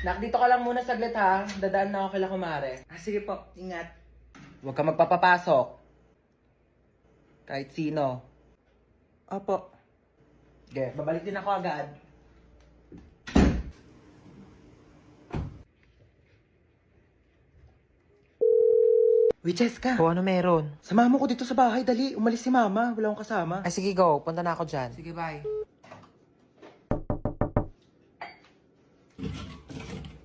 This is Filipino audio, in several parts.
Nak, dito ka lang muna saglit ha. Dadaan na ako kila kumare. Sige po, ingat. Huwag ka magpapapasok. Kahit sino. Opo. Sige, babalik din ako agad. Uy, Cheska. O ano meron? Samahan mo ko dito sa bahay, dali. Umalis si mama, wala akong kasama. Ay sige go, punta na ako dyan. Sige, bye.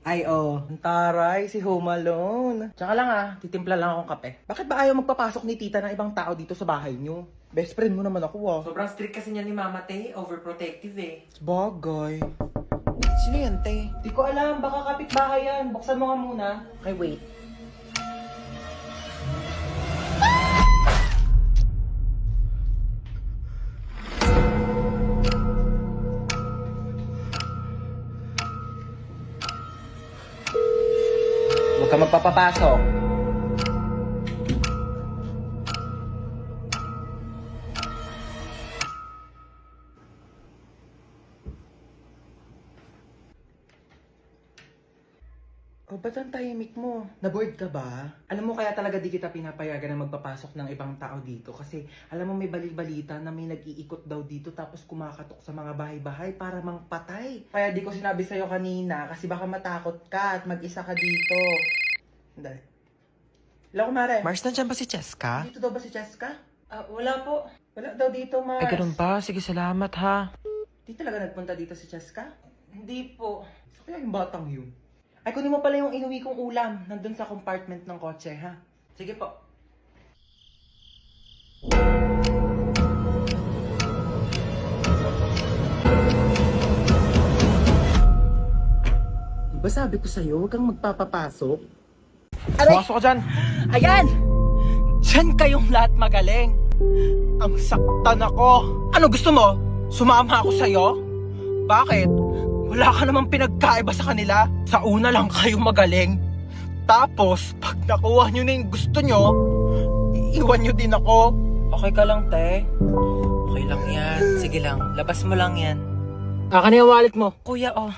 Ay, oh. Ang taray, si Home Alone. Tsaka lang titimpla lang akong kape. Bakit ba ayaw magpapasok ni tita ng ibang tao dito sa bahay niyo? Best friend mo naman ako Sobrang strict kasi niya ni Mama Te, overprotective eh. Bagay. Sino yan, Te? Di ko alam, baka kapitbahay yan. Buksan mo nga muna. Okay, wait. Huwag ka magpapapasok. O, ba't ang tahimik mo? Na-bored ka ba? Alam mo kaya talaga di kita pinapayagan na magpapasok ng ibang tao dito kasi alam mo may balita na may nag-iikot daw dito tapos kumakatok sa mga bahay-bahay para mangpatay. Kaya di ko sinabi sa'yo kanina kasi baka matakot ka at mag-isa ka dito. Dali. Hello, kumare. Mars, nandiyan ba si Cheska? Dito daw ba si Cheska? Wala po. Wala daw dito, Mars. Ay ganun ba? Sige, salamat ha. Di talaga nagpunta dito si Cheska? Hindi po. So kaya yung batang yun? Ay, kunin mo pala yung inuwi kong ulam. Nandun sa compartment ng kotse, ha? Sige po. Diba sabi ko sa'yo, huwag kang magpapapasok? Pumasok ka dyan! Ayan! Diyan kayong lahat magaling. Ang saktan ako. Ano gusto mo? Sumama ako sa'yo? Bakit? Wala ka namang pinagkaiba sa kanila. Sa una lang kayo magaling. Tapos, pag nakuha nyo na yung gusto nyo, iiwan nyo din ako. Okay ka lang, Te? Okay lang yan. Sige lang, labas mo lang yan. Akin na yung wallet mo. Kuya, oh.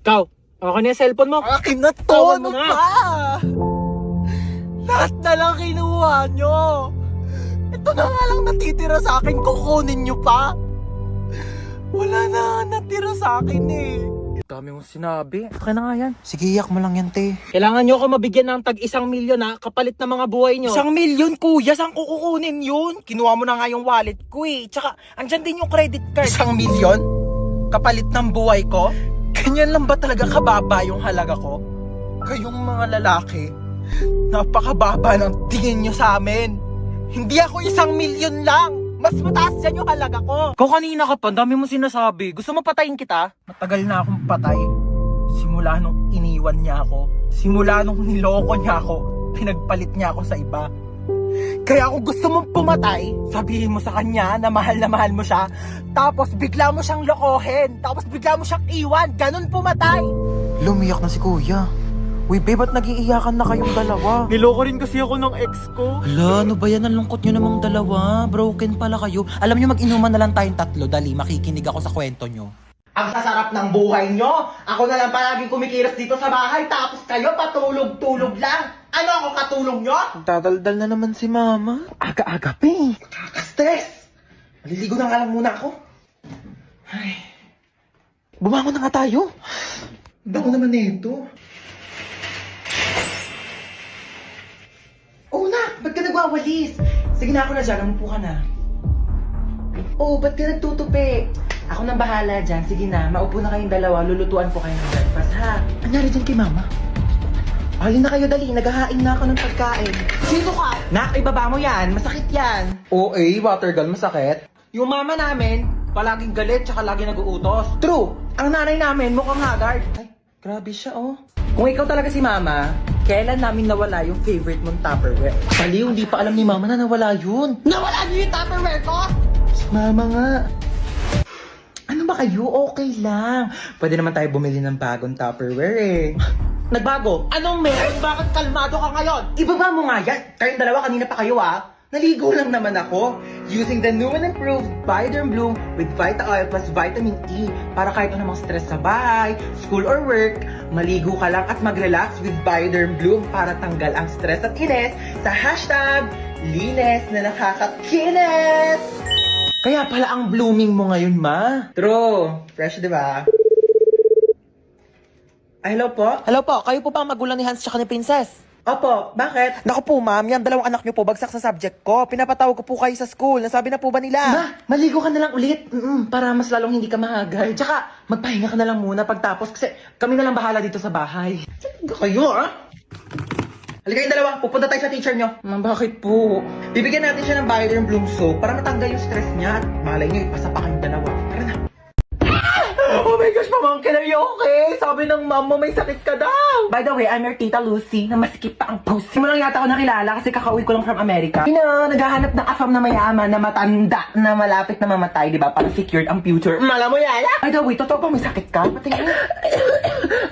Ikaw, akin na yung cellphone mo. Akin na to! Tawan mo Ano na. pa? Lahat na lang kinuha nyo. Ito na nga lang natitira sa akin, kukunin nyo pa. Wala na natira sa akin eh. Dami mong sinabi. Okay na nga yan. Sige, iyak mo lang yan, Te. Kailangan nyo ako mabigyan ng tag 1 milyon kapalit ng mga buhay nyo. 1 milyon kuya, saan ko kukunin yun? Kinuha mo na nga yung wallet ko eh. Tsaka, andyan din yung credit card. 1 milyon? Kapalit ng buhay ko? Ganyan lang ba talaga kababa yung halaga ko? Kayong mga lalaki, napakababa ng tingin nyo sa amin. Hindi ako 1 milyon lang. Mas mataas dyan yung halaga ko. Ikaw kanina ka pa, dami mong sinasabi. Gusto mo patayin kita? Matagal na akong patay. Simula nung iniwan niya ako. Simula nung niloko niya ako. Pinagpalit niya ako sa iba. Kaya kung gusto mong pumatay, sabihin mo sa kanya na mahal mo siya. Tapos bigla mo siyang lokohin. Tapos bigla mo siyang iwan. Ganun pumatay. Lumiyak na si Kuya. Uy, babe, ba't nag-iiyakan na kayong dalawa? Niloko rin kasi ako ng ex ko. Hala, ano ba yan? Ang lungkot nyo namang dalawa. Broken pala kayo. Alam nyo, mag-inuman na lang tayong tatlo. Dali, makikinig ako sa kwento nyo. Ang sasarap ng buhay nyo. Ako na lang palaging kumikilos dito sa bahay. Tapos kayo patulog-tulog lang. Ano ako katulong nyo? Dadaldal na naman si Mama. Aga-aga pa eh. Nakaka-stress. Maliligo na nga lang muna ako. Ay. Bumangon na nga tayo. Bago naman nito. Oh, nak! Ba't ka nagwawalis? Sige na, ako na dyan. Umupo ka na. Oh, ba't ka nagtutupi? Ako nang bahala dyan. Sige na, maupo na kayong dalawa. Lulutuan po kayo ng breakfast, ha? Anyari dyan kay Mama? Halin na kayo, dali. Naghahain na ako ng pagkain. Sino ka? Nak, ibaba mo yan. Masakit yan. Oo, water gun, masakit. Yung mama namin, palaging galit tsaka lagi nag-uutos. True. Ang nanay namin, mukhang haggard. Ay, grabe siya, oh. Kung ikaw talaga si Mama, kailan namin nawala yung favorite mong Tupperware? Baliw, hindi pa alam ni Mama na nawala yun. Nawala niyo yung Tupperware ko? Mama nga. Ano ba kayo? Okay lang. Pwede naman tayo bumili ng bagong Tupperware eh. Nagbago? Anong meron? Bakit kalmado ka ngayon? Ibaba mo nga yan. Kayong dalawa kanina pa kayo Naligo lang naman ako. Using the new and improved Bioderm Bloom with Vita Oil plus Vitamin E para kahit anumang stress sa bahay, school or work, maligo ka lang at mag-relax with Bioderm Bloom para tanggal ang stress at inis sa hashtag linis na nakakakinis! Kaya pala ang blooming mo ngayon, ma. True. Fresh, di ba? Ay, hello po? Hello po, kayo po pa ang magulang ni Hans tsaka ni Princess? Opo, bakit? Naku po ma'am, yan dalawang anak niyo po bagsak sa subject ko. Pinapatawag ko po kayo sa school. Nasabi na po ba nila? Ma, maligo ka na lang ulit. Para mas lalong hindi ka mahagay. Tsaka, magpahinga ka na lang muna pagtapos kasi kami na lang bahala dito sa bahay. Talaga kayo, ah? Halika yung dalawa, pupunta tayo sa teacher nyo. Ma, bakit po? Bibigyan natin siya ng Bioderm Bloom soap para matanggal yung stress niya at malay nyo, ipasa pa kayong dalawa. Tara na. Oh my gosh, pamangkin, are you okay? Sabi ng mom mo may sakit ka daw. By the way, I'm your tita Lucy na masikip pa ang pussy. Mo lang yata ako nakilala kasi kakauwi ko lang from America. Naghahanap ng afam na mayaman na matanda na malapit na mamatay, di ba? Para secured ang future. Mala mo yan, ah? By the way, totoo pa may sakit ka? Patingin.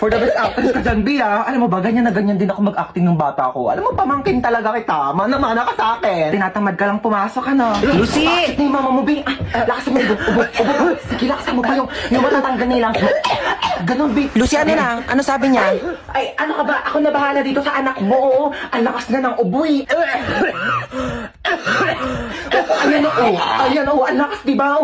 For the best actress ka dyan, Bia. Alam mo ba, ganyan na ganyan din ako mag-acting ng bata ko. Alam mo, pamangkin talaga kita. Mana ka sa akin. Tinatamad ka lang pumasok, ano? Lucy! Bakit ni mama mo, Bia? Lakasan mo, ubo. Sige, lakasan mo pa yung matatanggal nilang. Ganon, Bia. Lucy, ano na? Ano sabi niya? Ay, ano ka ba? Ako na bahala dito sa anak mo. Ang lakas na ng uboy. Ayan, ang lakas, di ba?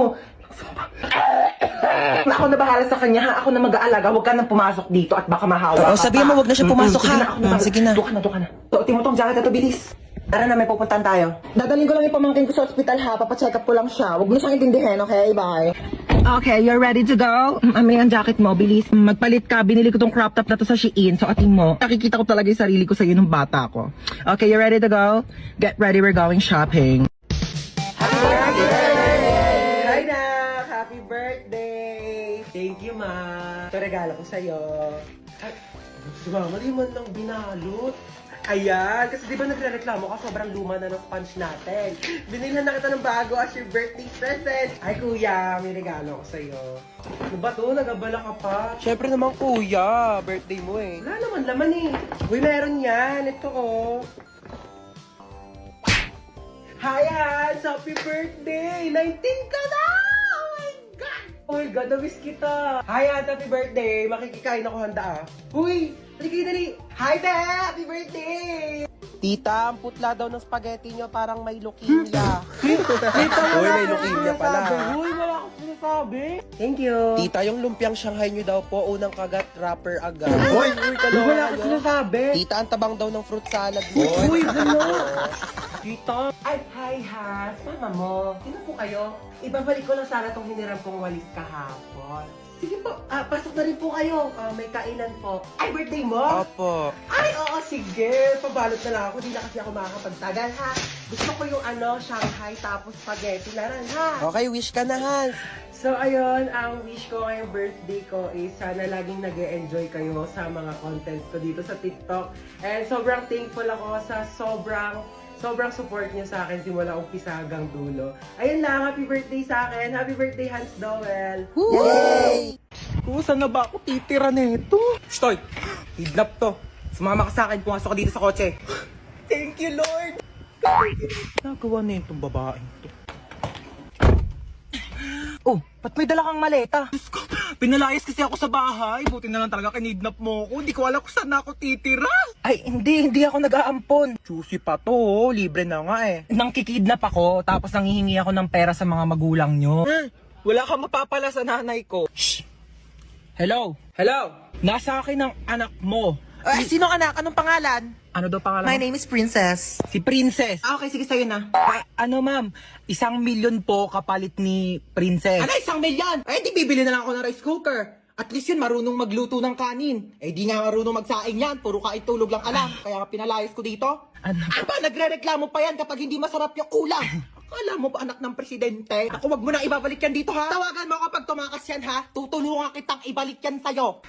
Ako na bahala sa kanya, ha? Ako na mag-aalaga. Huwag ka nang pumasok dito at baka mahawa Oo, ka sabihin pa. mo, huwag na siya pumasok, Sige ha? na, ako na. Sige na. Doon ka na. Tuotin mo tong jacket na to, bilis. Tara na, may pupuntahan tayo. Dadalhin ko lang yung pamangkin ko sa ospital, ha? Papacheck up ko lang siya. Huwag mo siyang intindihin, okay? Bye. Okay, you're ready to go? May ang jacket mo, bilis. Magpalit ka. Binili ko tong crop top na to sa Shein. So, ating mo. Nakikita ko talaga yung sarili ko sa iyo nung bata ko. Okay, you ready to go? Get ready, we're going shopping. Happy birthday! Hi, Nak! Happy birthday! Thank you, ma. Ito regalo ko sa'yo. Ay, sumama, di man lang binalot. Ayan, kasi di ba nagre-reklamo ka, sobrang luma na ng sponge natin. Binilhan na kita ng bago as your birthday present. Ay, kuya, may regalo ko sa'yo. Ano ba to? Nagabala ka pa? Siyempre naman kuya, birthday mo eh. Wala naman laman eh. Uy, meron yan. Ito oh. Hi, Hans! Happy birthday! 19 ka na! Oh my God! Oh my God, na-miss kita. Hi, Hans! Happy birthday! Makikikain ako handa ah. Uy! Dali! Hi, Te! Happy birthday! Tita, ang putla daw ng spaghetti niyo parang may leukemia. Uy, may leukemia pala. Uy, wala akong sinasabi. Thank you. Tita, yung lumpiang Shanghai niyo daw po, unang kagat, wrapper agad. Uy, wala akong sinasabi. Tita, ang tabang daw ng fruit salad mo. Uy, ano? Tita. Ay, hi, Has. Mama mo. Sino po kayo? Ibabalik ko lang sana itong hiniram kong walis kahapon. Sige po, pasok na rin po kayo. May kainan po. Ay, birthday mo? Opo. Ay, oo, sige. Pabalot na lang ako. Hindi na kasi ako makakapagtagal, ha? Gusto ko yung Shanghai tapos spaghetti na rin, ha? Okay, wish ka na, Hans. So, ayun, ang wish ko ngayong birthday ko is sana laging nag-e-enjoy kayo sa mga contents ko dito sa TikTok. And sobrang thankful ako sa sobrang support niyo sa akin simula umpisa hanggang dulo. Ayun lang, happy birthday sa akin. Happy birthday, Hans Dowell. Yay! Saan na ba ako titira nito? Stoy! Kidnap to. Sumama ka sa akin, pumasok ka dito sa kotse. Thank you, Lord! Nagawa na itong babaeng to. Oh, ba't may dala kang maleta? Diyos ko, pinalayas kasi ako sa bahay. Buti na lang talaga kinidnap mo ako. Hindi ko alam kung saan ako titira. Ay, hindi ako nag-aampon. Susi pa to, oh. Libre na nga eh. Nang kikidnap ako, tapos nanghihingi ako ng pera sa mga magulang nyo. Wala kang mapapala sa nanay ko. Shh! Hello? Hello? Nasa akin ang anak mo. Ay, sino anak? Anong pangalan? Ano daw pangalan? My name is Princess. Si Princess. Okay, sige sa'yo na. Ano ma'am, 1,000,000 po kapalit ni Princess. Ano, 1,000,000? Ay, di bibili na lang ako ng rice cooker. At least yun, marunong magluto ng kanin. Eh, di nga marunong magsaing yan. Puro kain tulog lang alam. Kaya nga pinalayas ko dito. Ano? Aba, nagre-reklamo pa yan kapag hindi masarap yung ulam. Akala mo ba anak ng presidente? Ako, wag mo na ibabalik yan dito, ha? Tawagan mo ako pag tumakas yan, ha? Tutulungan kitang ibalik yan sa'yo.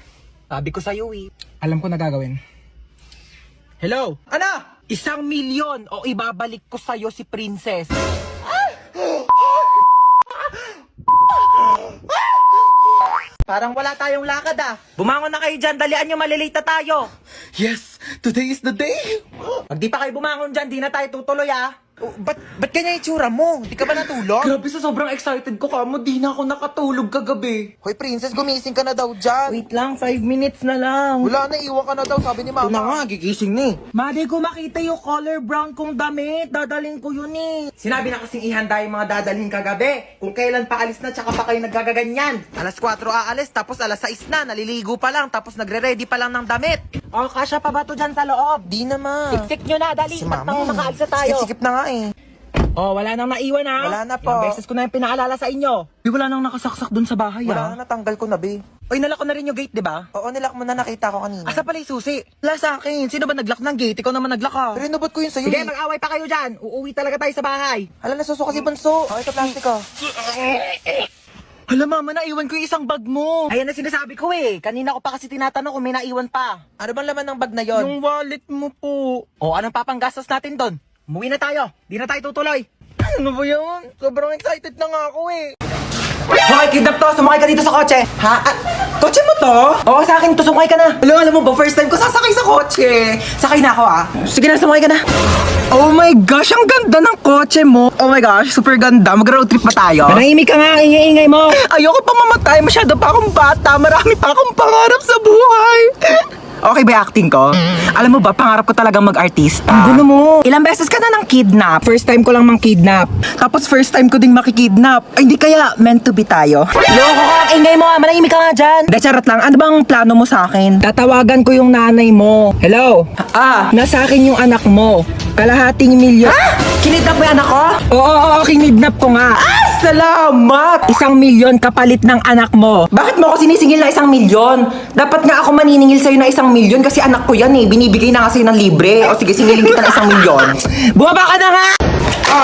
Sabi ko sa'yo eh. Alam ko na gagawin. Hello? Ano? 1,000,000 o ibabalik ko sa'yo si Princess. Parang wala tayong lakad, ah. Bumangon na kayo dyan, dalian nyo, malilita tayo. Yes, today is the day. Pag di pa kayo bumangon dyan, di na tayo tutuloy ah. Ba't ganyan itsura mo? Di ka ba natulog? Grabe, sa sobrang excited ko kamo, di na ako nakatulog kagabi. Hoy, princess, gumising ka na daw dyan. Wait lang, 5 minutes na lang. Wala na, iwan ka na daw, sabi ni Ito na nga, mama. gigising ni. Madi ko makita yung color brown kong damit. Dadalhin ko yun eh. Sinabi na kasing ihanda yung mga dadalhin kagabi. Kung kailan pa alis na, tsaka pa kayo naggagaganyan. Alas 4 aalis, tapos alas 6 na, naliligo pa lang, tapos nagre-ready pa lang ng damit. O, kasya pa ba to dyan sa loob? Di naman. Siksik nyo na, dali. Si Ba't mama. nang makaalis na tayo? Sikip na nga eh. Oh, wala nang naiwan ha? Wala na po. Ilang beses ko na yung pinaalala sa inyo. Wala nang nakasaksak dun sa bahay Wala na, natanggal ko na, be. Oy, nalak ko na rin yung gate, di ba? Oo, nilak mo na, nakita ko kanina. Asa pala yung susi? Wala sa akin. Sino ba naglock ng gate? Ikaw naman naglock ka. Pero inubot ko yun sa'yo Sige, eh. mag-away pa kayo dyan. Uuwi talaga tayo sa bahay. Hala, nasusuka si Bunso. Oh, ito plastic ko. Hala mama, naiwan ko yung isang bag mo. Ayan na sinasabi ko eh. Kanina ko pa kasi tinatanong kung may naiwan pa. Ano bang laman ng bag na yon? Yung wallet mo po. O, anong papanggastos natin doon? Umuwi na tayo. Di na tayo tutuloy. Ano ba yun? Sobrang excited na nga ako eh. Hoy, kidnap to! Sumakay ka dito sa kotse! Ha? Kotse mo to? Oo, sa akin to. Sumakay ka na. Alam mo ba, first time ko sasakay sa kotse. Sakay na ako ah. Sige na, sumakay ka na. Oh my gosh, ang ganda ng kotse mo. Oh my gosh, super ganda. Mag-road trip pa tayo. Manahimik ka nga, ingay-ingay mo. Ayoko pa mamatay. Masyado pa akong bata. Marami pa akong pangarap sa buhay. Okay ba yung acting ko? Alam mo ba, pangarap ko talagang mag-artista. Ang gulo mo. Ilang beses ka na nang kidnap. First time ko lang mang kidnap. Tapos first time ko ding makikidnap. Ay, hindi kaya meant to be tayo? Loko ka, ingay mo. Manahimik ka nga dyan. De, charot lang. Ano bang plano mo sa akin? Tatawagan ko yung nanay mo. Hello? Nasa akin yung anak mo. Kalahating milyon. Kinidnap mo yung anak ko? Oo, kinidnap ko nga. Salamat! 1 milyon kapalit ng anak mo. Bakit mo ako sinisingil na 1 milyon? Dapat nga ako maniningil sa'yo na 1 milyon kasi anak ko yan eh. Binibigay na nga sa'yo ng libre. O sige, singilin kita ng 1 milyon. Bumaba ka na nga!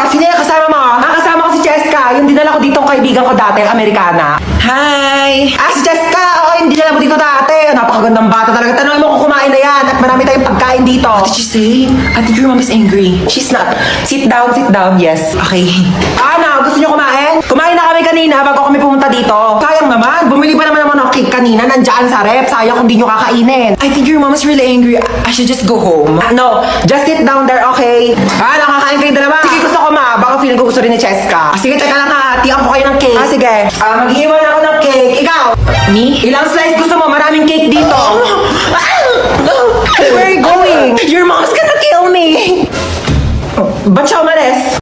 Sino yung kasama mo? Kasama ko si Cheska. Yung dinala ko ditong kaibigan ko dati, Amerikana. Hi! Si Cheska! Oo, yung dinala mo dito dati. Napakagandang bata talaga. Tanongin mo kung kumain na yan at marami tayong pagkain dito. What did you say? I think your mom is angry. She's not. Sit down, yes. Okay. Gusto niyo kumain? Kumain na kami kanina bago kami pumunta dito. Sayang naman. Bumili pa naman ng cake kanina. Nandiyan sa rep. Sayang kung di nyo kakainin. I think your mom is really angry. I should just go home. No, just sit down there, okay? Nakakain kayo dalawa. Sige, gusto ko baka feeling ko gusto rin ni Cheska. Sige, teka lang ha. Tiyan ko kayo ng cake. Sige. Mag-iwan ako ng cake. Ikaw? Me? Ilang slice gusto mo? Maraming cake dito. Where are you going? Your mom's gonna kill me. Ba't siya umalis?